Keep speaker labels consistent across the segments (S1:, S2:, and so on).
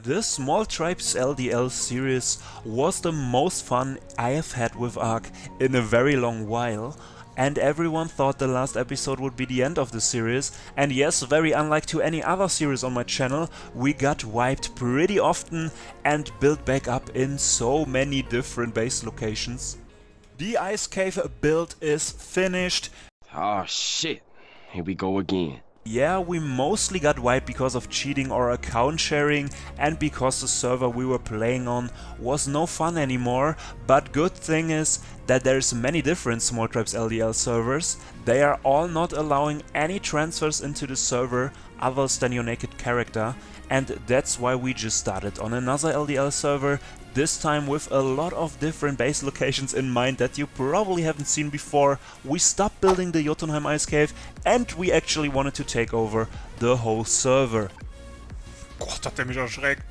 S1: This Small Tribes LDL series was the most fun I have had with ARK in a very long while, and everyone thought the last episode would be the end of the series, and yes, very unlike to any other series on my channel, we got wiped pretty often and built back up in so many different base locations. The Ice Cave build is finished.
S2: Oh shit, here we go again.
S1: Yeah, we mostly got wiped because of cheating or account sharing and because the server we were playing on was no fun anymore, but good thing is that there's many different Small Tribes LDL servers. They are all not allowing any transfers into the server others than your naked character, and that's why we just started on another LDL server, this time with a lot of different base locations in mind that you probably haven't seen before. We stopped building the Jotunheim Ice Cave and we actually wanted to take over the whole server.
S3: Gott, hat der mich erschreckt.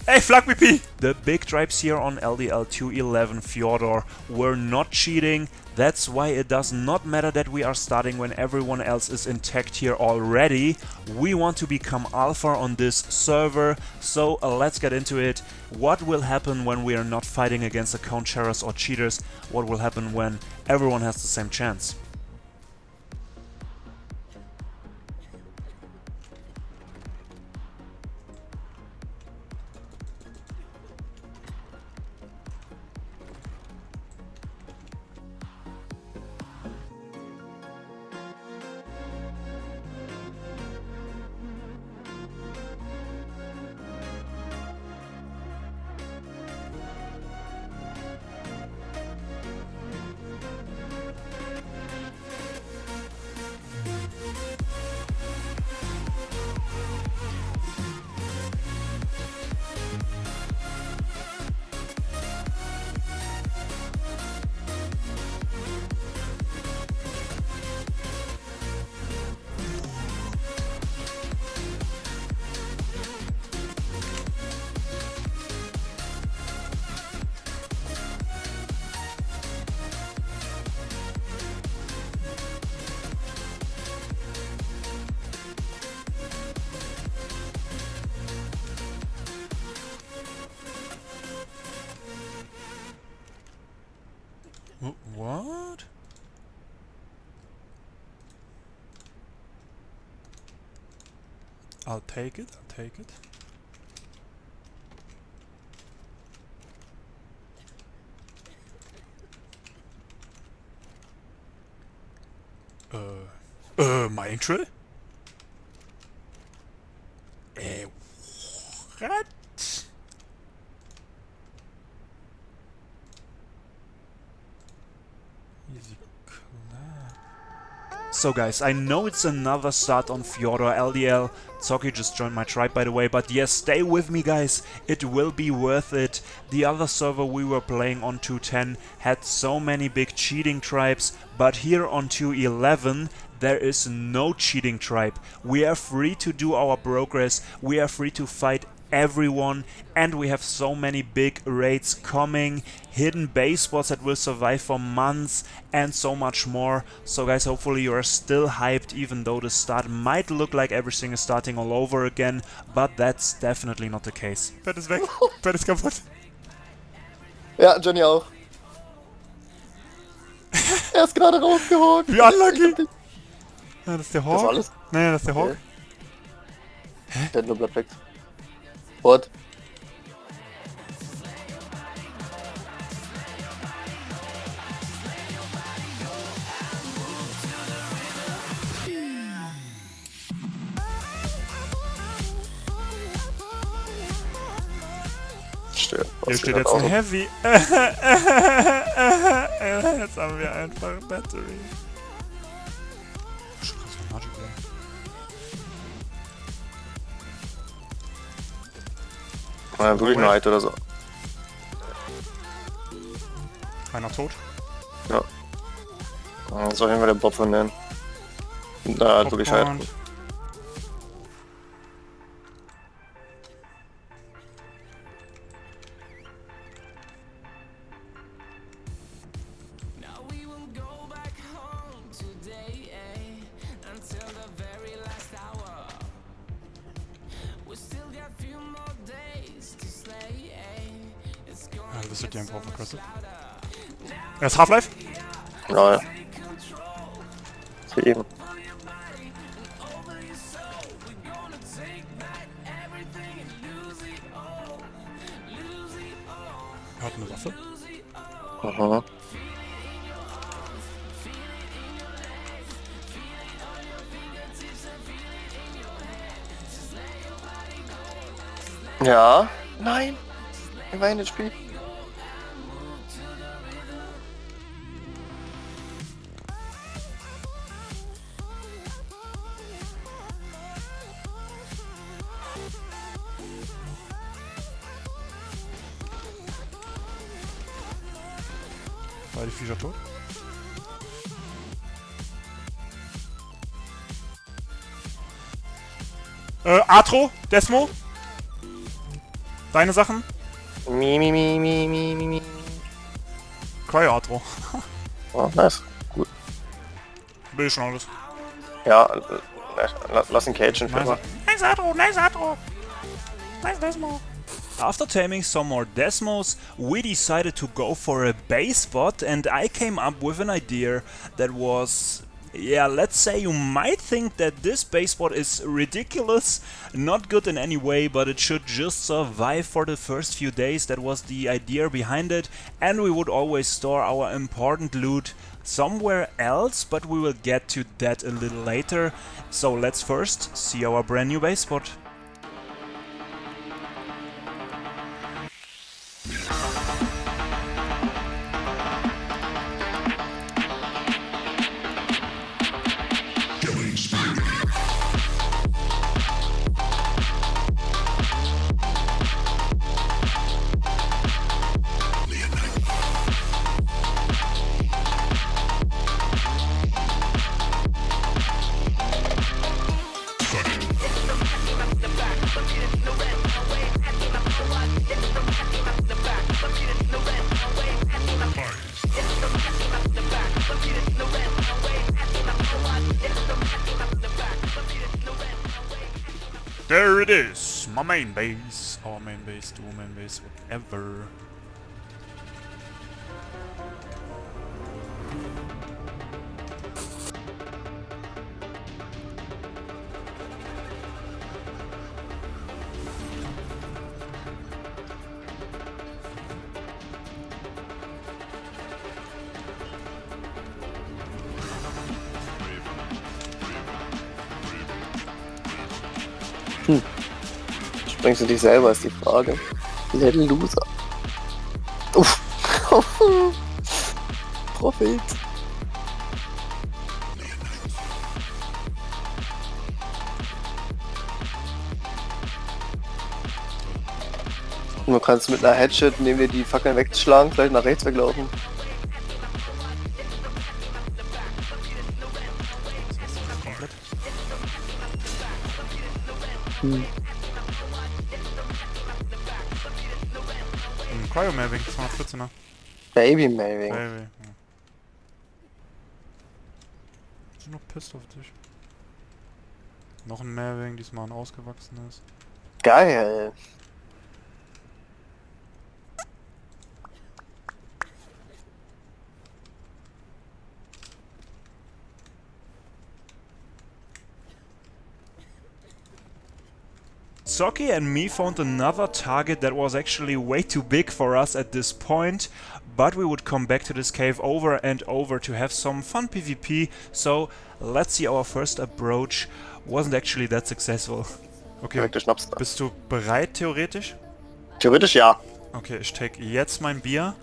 S3: Hey, Flag BP!
S1: The big tribes here on LDL 211 Fjordhawk were not cheating. That's why it does not matter that we are starting when everyone else is intact here already. We want to become alpha on this server, so let's get into it. What will happen when we are not fighting against account sharers or cheaters? What will happen when everyone has the same chance?
S3: What? I'll take it, I'll take it. My intro? What? Easy clap.
S1: So guys, I know it's another start on Fjordhawk LDL. Zoki just joined my tribe by the way, but yes, stay with me guys, it will be worth it. The other server we were playing on 210 had so many big cheating tribes, but here on 211 there is no cheating tribe. We are free to do our progress, we are free to fight everyone, and we have so many big raids coming, hidden base spots that will survive for months, and so much more. So guys, hopefully you are still hyped, even though the start might look like everything is starting all over again, but that's definitely not the case.
S3: Bett ist weg, Bett ist kaputt.
S4: Ja, Johnny auch. Er ist gerade rausgehockt.
S3: Wie unlucky! Ja, das ist der Hawk?
S4: Das alles?
S3: Nein, das ist der Hawk.
S4: Okay. Der hat nur Blatt weg. What?
S3: Hier steht jetzt ein Heavy. Jetzt haben wir einfach Battery.
S4: Ja, wirklich nur Heid oder so.
S3: Einer tot.
S4: Ja. Das ist auf jeden Fall der Bob von denen. Da hat wirklich Heid.
S3: ist der DIMM aggressive. Er ist Half-Life?
S4: Ja, ja. Für eben.
S3: Er hat eine Waffe.
S4: Aha. Ja. Nein. Er war in das Spiel.
S3: Beide Viecher tot. Atro, Desmo. Deine Sachen?
S4: Mi.
S3: Cryo Atro.
S4: Oh, nice. Gut.
S3: Will ich schon alles.
S4: Ja, lass ihn cagen für mal.
S3: Nice Atro, nice Atro. Nice Desmo.
S1: After taming some more Desmos, we decided to go for a base spot, and I came up with an idea that was, yeah, let's say you might think that this base spot is ridiculous, not good in any way, but it should just survive for the first few days. That was the idea behind it, and we would always store our important loot somewhere else, but we will get to that a little later. So let's first see our brand new base spot.
S3: There it is, my main base. Our main base, dual main base, whatever.
S4: Sprengst du dich selber, ist die Frage. Little Loser. Uff. Profit. Und du kannst mit einer Headshot neben dir die Fackeln wegschlagen, vielleicht nach rechts weglaufen.
S3: Komplett. Cryo Maving, 214er.
S4: Baby Maving.
S3: Baby. Ja. Ich bin noch pissed auf dich. Noch ein Maving, diesmal ein ausgewachsenes.
S4: Geil.
S1: Socky and me found another target that was actually way too big for us at this point, but we would come back to this cave over and over to have some fun PvP, so let's see. Our first approach wasn't actually that successful.
S3: Okay,
S4: Direkt Schnaps da.
S3: bist du bereit theoretisch?
S4: Theoretisch ja.
S3: Okay, ich take jetzt mein Bier.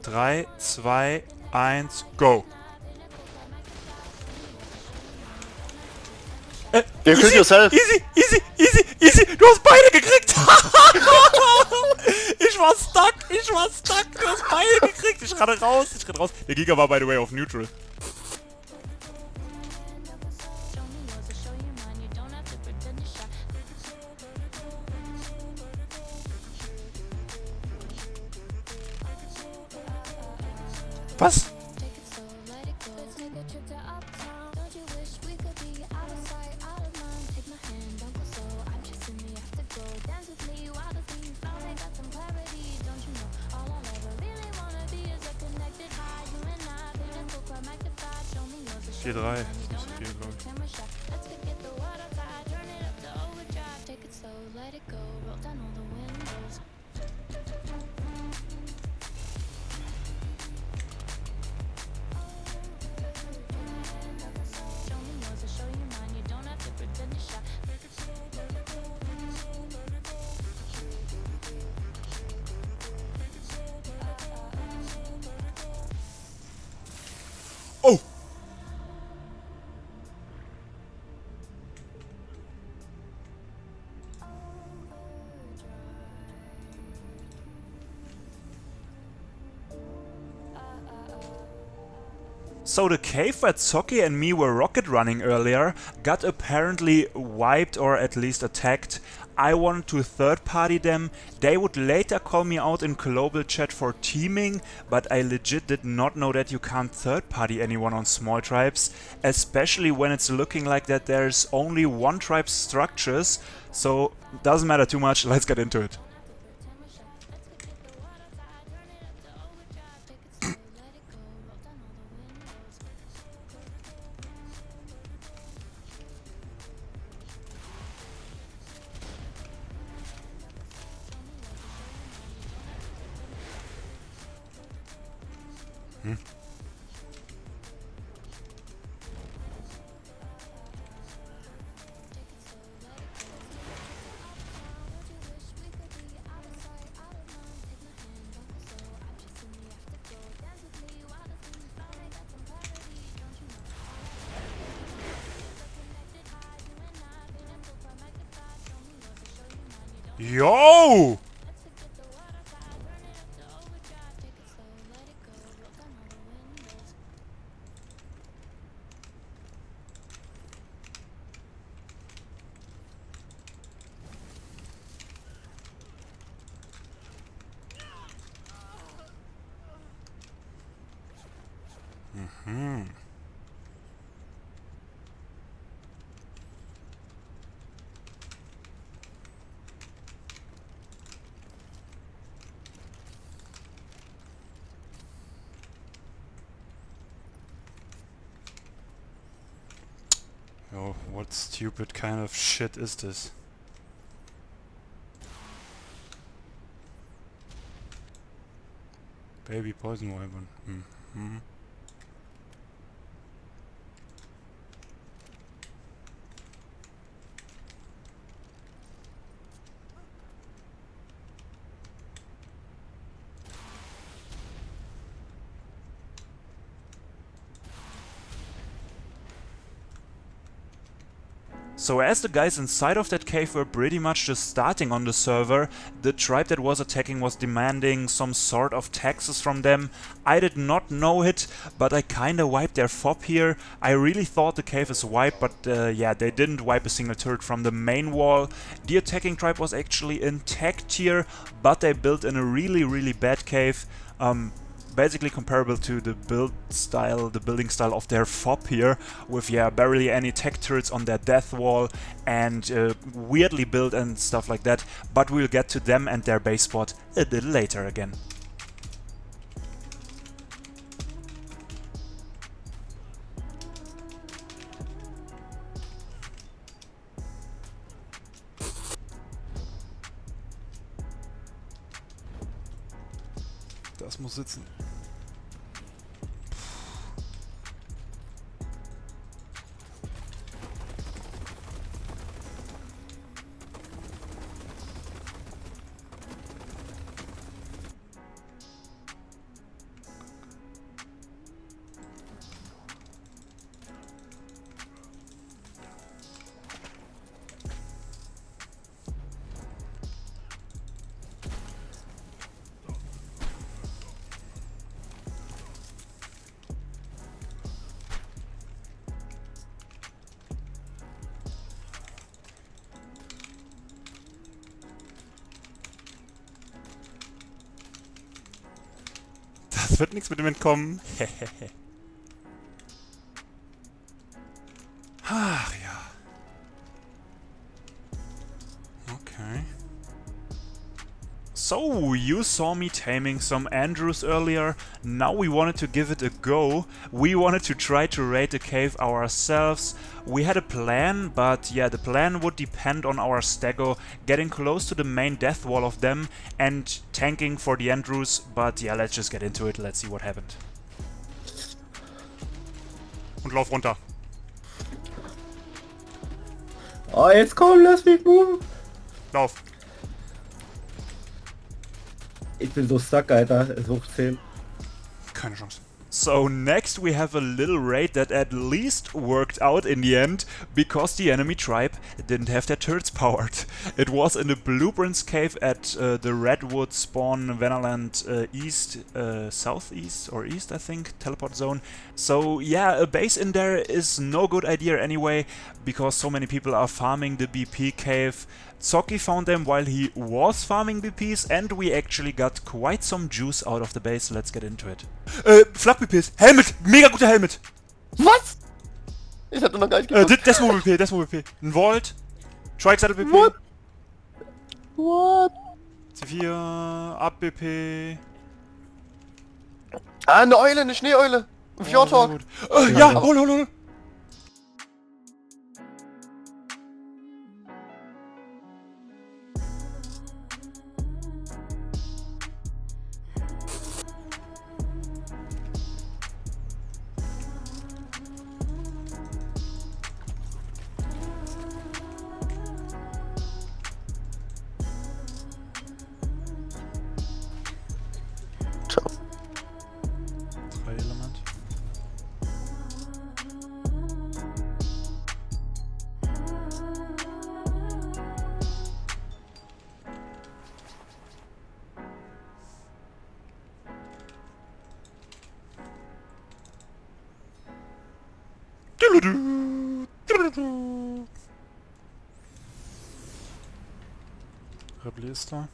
S3: 3, 2, 1, go!
S4: You kill yourself.
S1: Easy, easy, easy, easy! Du hast beide gekriegt! Ich war stuck! Du hast beide gekriegt! Ich renne raus! Der Giga war, by the way, auf Neutral. Was?
S3: 4-3, das ist viel, glaube ich.
S1: Oh! So the cave where Zoki and me were rocket running earlier got apparently wiped or at least attacked. I wanted to third party them. They would later call me out in global chat for teaming, but I legit did not know that you can't third party anyone on small tribes, especially when it's looking like that there's only one tribe's structures, so doesn't matter too much, let's get into it.
S3: Yo! Oh, what stupid kind of shit is this? Baby poison weapon. Mm-hmm.
S1: So as the guys inside of that cave were pretty much just starting on the server, the tribe that was attacking was demanding some sort of taxes from them. I did not know it, but I kinda wiped their fob here. I really thought the cave is wiped, but yeah, they didn't wipe a single turret from the main wall. The attacking tribe was actually intact here, but they built in a really bad cave. Basically comparable to the building style of their FOB here, with yeah, barely any tech turrets on their death wall and weirdly built and stuff like that, but we'll get to them and their base spot a little later again.
S3: Das muss sitzen. Das wird nichts mit dem Entkommen. Ach ja.
S1: So, you saw me taming some Andrews earlier, now we wanted to give it a go. We wanted to try to raid the cave ourselves. We had a plan, but yeah, the plan would depend on our stego getting close to the main death wall of them and tanking for the Andrews, but yeah, let's just get into it, let's see what happened. Und lauf runter.
S5: Oh, jetzt komm, lass mich move.
S1: Lauf.
S5: Ich bin so stuck, Alter. Es hoch 10.
S1: Keine Chance. So next we have a little raid that at least worked out in the end, because the enemy tribe didn't have their turrets powered. It was in the Blueprints cave at the Redwood spawn Vanderland east, southeast or east I think, teleport zone. So yeah, a base in there is no good idea anyway, because so many people are farming the BP cave. Zoki found them while he was farming BPs and we actually got quite some juice out of the base. Let's get into it. Flak-BPs! Helmet! Mega guter Helmet!
S4: Was? Ich hatte noch gar nicht geguckt.
S1: Desmo BP. Ein Vault. Trike-Sattel BP.
S4: What? What?
S1: C4, Up BP.
S4: Ah, eine Eule, eine Schneeeule. Ein Fjordhawk.
S1: Ja, hol. Element. Rebel ist da.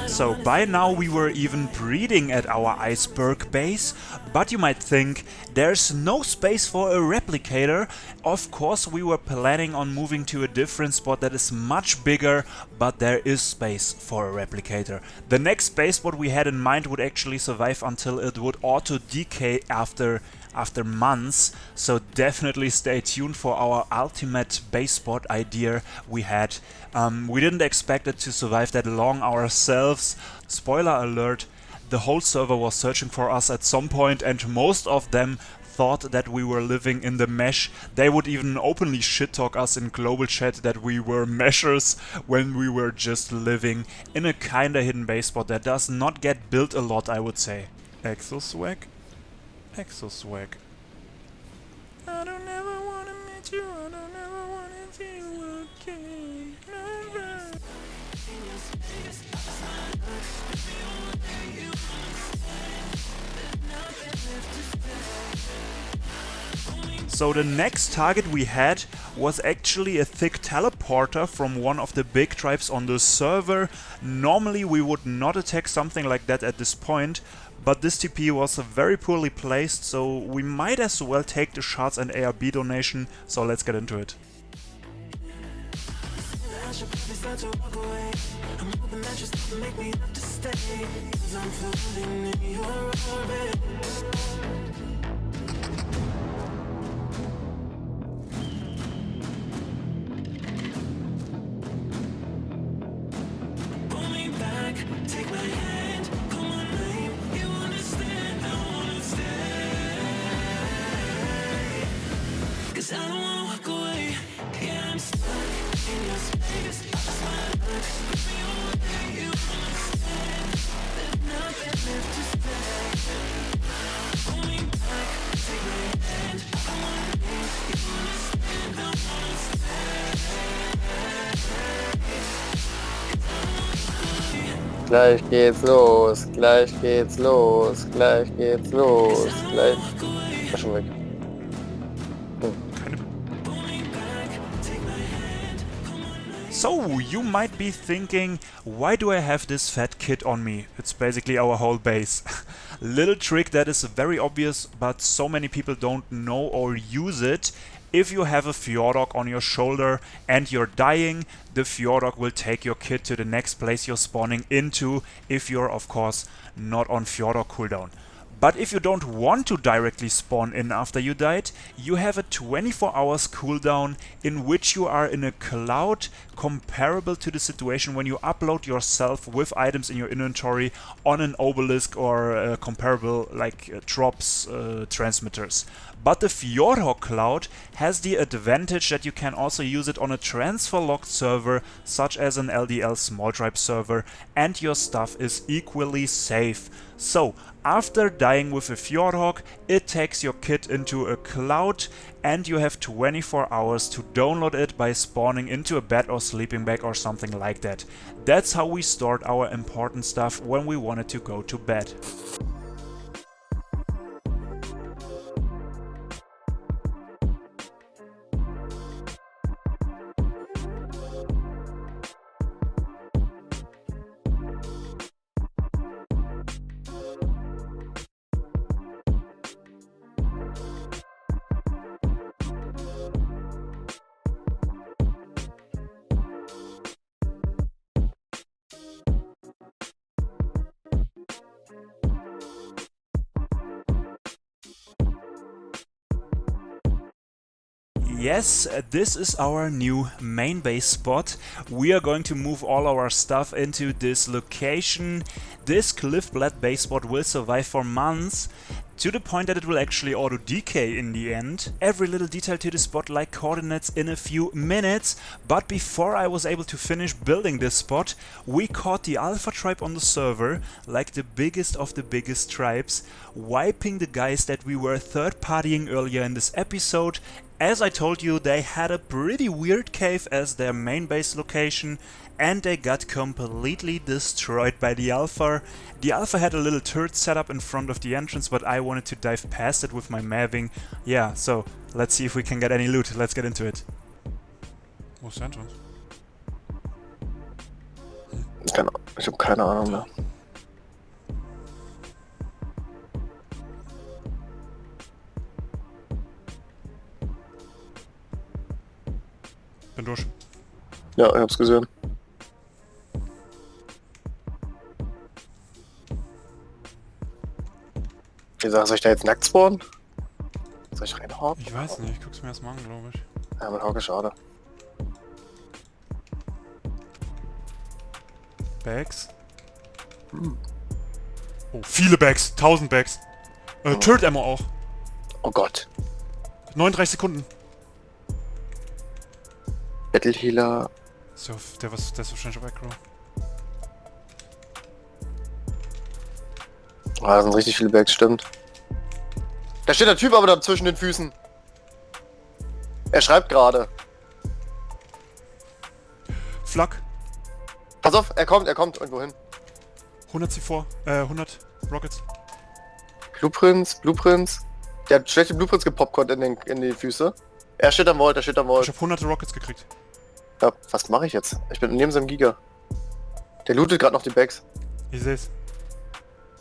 S1: So by now we were even breeding at our iceberg base, but you might think there's no space for a replicator. Of course we were planning on moving to a different spot that is much bigger, but there is space for a replicator. The next base what we had in mind would actually survive until it would auto decay after months, so definitely stay tuned for our ultimate base spot idea we had. We didn't expect it to survive that long ourselves. Spoiler alert, the whole server was searching for us at some point and most of them thought that we were living in the mesh. They would even openly shit talk us in global chat that we were meshers when we were just living in a kinda hidden base spot that does not get built a lot, I would say. Exoswag? Exoswag. I don't ever wanna meet you, I don't ever wanna see you again. So the next target we had was actually a thick teleporter from one of the big tribes on the server. Normally we would not attack something like that at this point, but this TP was very poorly placed, so we might as well take the shards and ARB donation, so let's get into it.
S4: Gleich geht's los, gleich geht's los, gleich geht's los, gleich... War schon weg.
S1: So, you might be thinking, why do I have this fat kit on me? It's basically our whole base. Little trick that is very obvious, but so many people don't know or use it. if you have a Fjordhawk on your shoulder and you're dying, the Fjordhawk will take your kit to the next place you're spawning into, if you're of course not on Fjordhawk cooldown. But if you don't want to directly spawn in after you died, you have a 24 hours cooldown in which you are in a cloud comparable to the situation when you upload yourself with items in your inventory on an obelisk or comparable like drops transmitters. But the Fjordhawk cloud has the advantage that you can also use it on a transfer locked server such as an LDL small tribe server, and your stuff is equally safe. So after dying with a Fjordhawk, it takes your kit into a cloud and you have 24 hours to download it by spawning into a bed or sleeping bag or something like that. That's how we stored our important stuff when we wanted to go to bed. Yes, this is our new main base spot. We are going to move all our stuff into this location. This cliff-bled base spot will survive for months, to the point that it will actually auto-decay in the end. Every little detail to the spot, like coordinates, in a few minutes. But before I was able to finish building this spot, we caught the Alpha tribe on the server, like the biggest of the biggest tribes, wiping the guys that we were third-partying earlier in this episode. As I told you, they had a pretty weird cave as their main base location, and they got completely destroyed by the Alpha. The Alpha had a little turret set up in front of the entrance, but I wanted to dive past it with my Maving. Yeah, so let's see if we can get any loot. Let's get into it.
S3: Wo ist der Entrance?
S4: Ich hab keine Ahnung mehr.
S3: Bin durch.
S4: Ja, ich hab's gesehen. Wie sagst du, soll ich da jetzt nackt spawnen? Soll ich reinhauen?
S3: Ich weiß nicht, ich guck's mir erstmal an, glaube ich.
S4: Ja, mit Hauke schade.
S3: Bags. Oh, viele Bags. 1000 Bags. Turret Ammo auch.
S4: Oh Gott.
S3: 39 Sekunden.
S4: Battle Healer.
S3: So, der ist wahrscheinlich auf Aggro.
S4: Ah, da sind richtig viele Bags, stimmt. Da steht der Typ aber da zwischen den Füßen. Er schreibt gerade.
S3: Flak.
S4: Pass auf, er kommt irgendwo hin.
S3: 100 C4, 100 Rockets.
S4: Blueprints. Der hat schlechte Blueprints gepopcornt in die Füße. Er steht am Vault,
S3: Ich habe 100 Rockets gekriegt.
S4: Ja, was mache ich jetzt? Ich bin neben seinem Giga. Der lootet gerade noch die Bags.
S3: Ich seh's.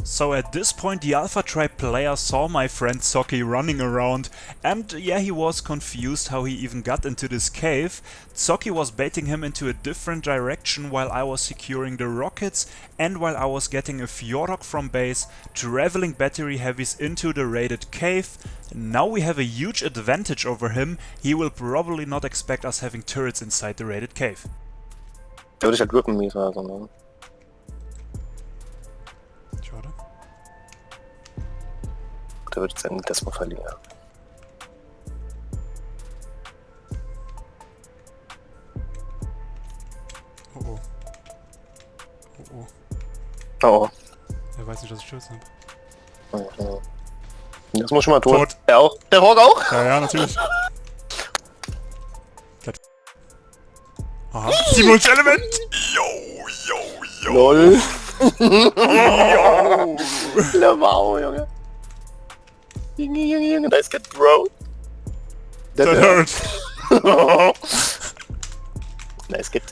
S1: So at this point the Alpha Tribe player saw my friend Socky running around, and yeah, he was confused how he even got into this cave. Socky was baiting him into a different direction while I was securing the rockets and while I was getting a Fjordhawk from base, traveling battery heavies into the raided cave. Now we have a huge advantage over him. He will probably not expect us having turrets inside the raided cave.
S4: Der würde ich halt rippen, mies also, ne?
S3: Schade.
S4: Der wird seinen Desmo verlieren.
S3: Oh oh. Oh oh.
S4: Oh.
S3: Er weiß nicht, dass ich Schürzen habe.
S4: Oh. Das muss schon mal tot.
S3: Tot.
S4: Er auch. Der Rock auch?
S3: Ja, ja, natürlich. Aha. 97 Element! Yo!
S4: LOL. Jo. Wow, Junge. Junge. Nice get, bro.
S3: That hurt.
S4: Nice get.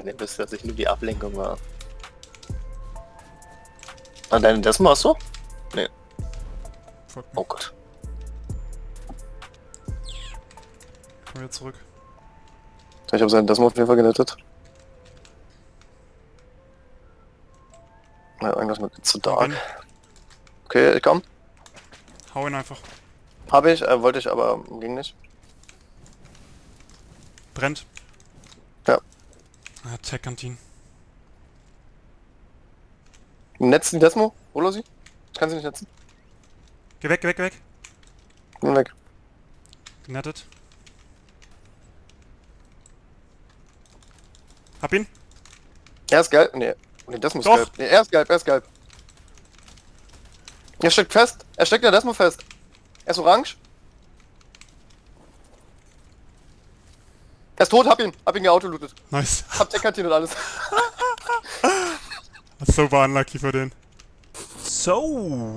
S4: Ihr wisst, dass ich nur die Ablenkung war. Ah, deine Desmo hast du? Nee.
S3: Folgt mir.
S4: Oh Gott.
S3: Komm wieder zurück.
S4: Ich habe seinen Desmo auf jeden Fall gerettet. Ja, irgendwas mit zu
S3: Hau
S4: dark.
S3: ihn.
S4: Okay, ich komm.
S3: Hau ihn einfach.
S4: Habe ich, wollte ich, aber ging nicht.
S3: Brennt.
S4: Ja.
S3: Ah, Tech-Kantin.
S4: Netzen Desmo? Hol sie? Ich kann sie nicht netzen.
S3: Geh weg, geh weg, geh weg.
S4: Bin weg.
S3: Genettet. Hab ihn.
S4: Er ist gelb. Nee. Nee, Desmo ist
S3: Doch.
S4: gelb. Nee, er ist gelb, er ist gelb. Er steckt fest. Er steckt in der Desmo fest. Er ist orange. Er ist tot, hab ihn geautolootet.
S3: Nice.
S4: Hab Tech-Kantin und alles.
S3: Super unlucky für den.
S1: So,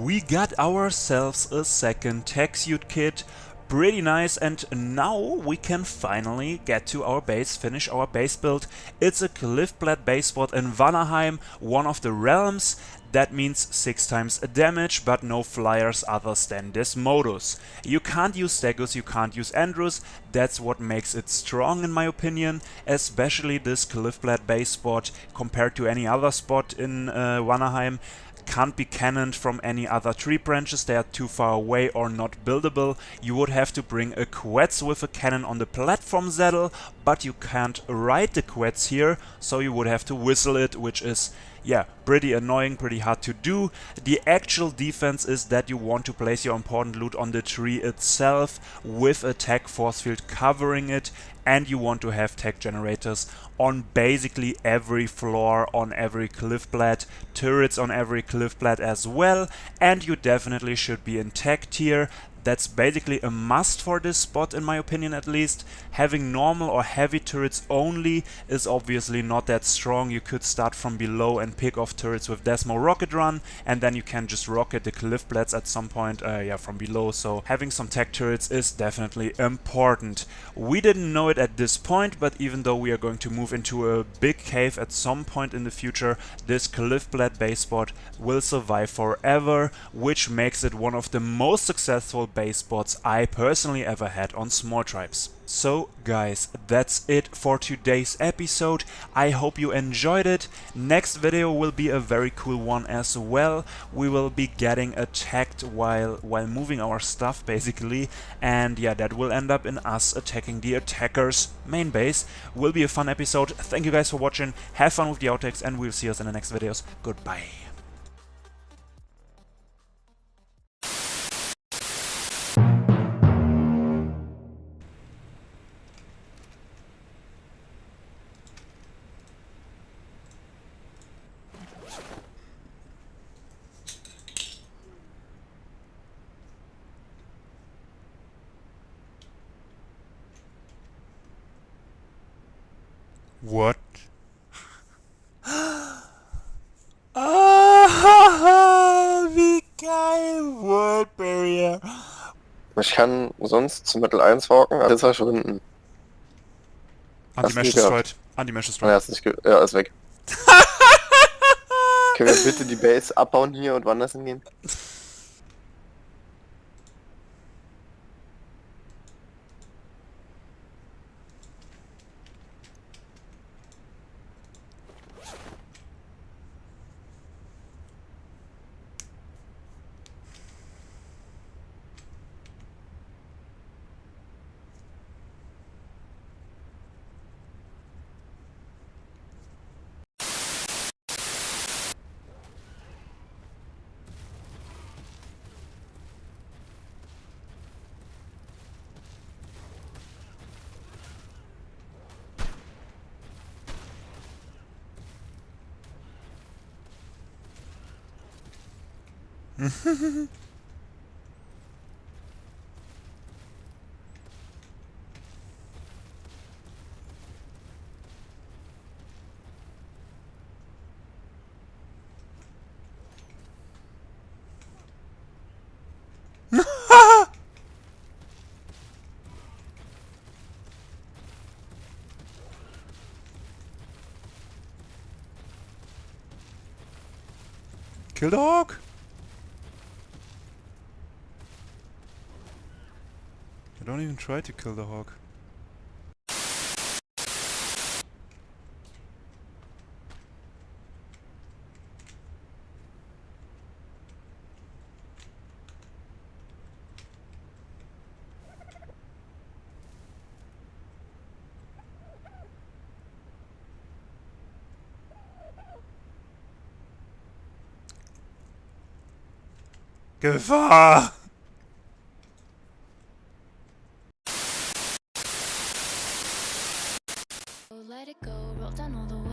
S1: we got ourselves a second tech suit kit. Pretty nice, and now we can finally get to our base, finish our base build. It's a cliff-clad base spot in Vanaheim, one of the realms. That means 6 times damage, but no flyers others than this modus. You can't use Stegus, you can't use Andrews. That's what makes it strong in my opinion, especially this cliff-clad base spot compared to any other spot in Vanaheim. Can't be cannoned from any other tree branches, they are too far away or not buildable. You would have to bring a Quetz with a cannon on the platform saddle, but you can't ride the Quetz here, so you would have to whistle it, which is, yeah, pretty annoying, pretty hard to do. The actual defense is that you want to place your important loot on the tree itself with a tech force field covering it, and you want to have tech generators on basically every floor, on every cliff plat, turrets on every cliff plat as well, and you definitely should be in tech tier. That's basically a must for this spot in my opinion at least. Having normal or heavy turrets only is obviously not that strong. You could start from below and pick off turrets with Desmo Rocket Run, and then you can just rocket the cliff plats at some point from below. So having some tech turrets is definitely important. We didn't know it at this point, but even though we are going to move into a big cave at some point in the future, this cliff plat base spot will survive forever, which makes it one of the most successful base spots I personally ever had on small tribes. So guys, that's it for today's episode. I hope you enjoyed it. Next video will be a very cool one as well. We will be getting attacked while moving our stuff basically, and yeah, that will end up in us attacking the attacker's main base. Will be a fun episode. Thank you guys for watching. Have fun with the outtakes, and we'll see us in the next videos. Goodbye.
S3: What? Wie geil! World Barrier!
S4: Ich kann sonst zum Mittel 1 walken, also jetzt verschwinden.
S3: Anti-Mesh
S4: Hast du nie
S3: destroyed. Anti-Mesh
S4: Ja,
S3: destroyed.
S4: ist nicht ja, ist weg. Können wir bitte die Base abbauen hier und woanders hingehen?
S3: Kill the hawk! I don't even try to kill the hawk. Gefahr!
S6: Let it go, roll down all the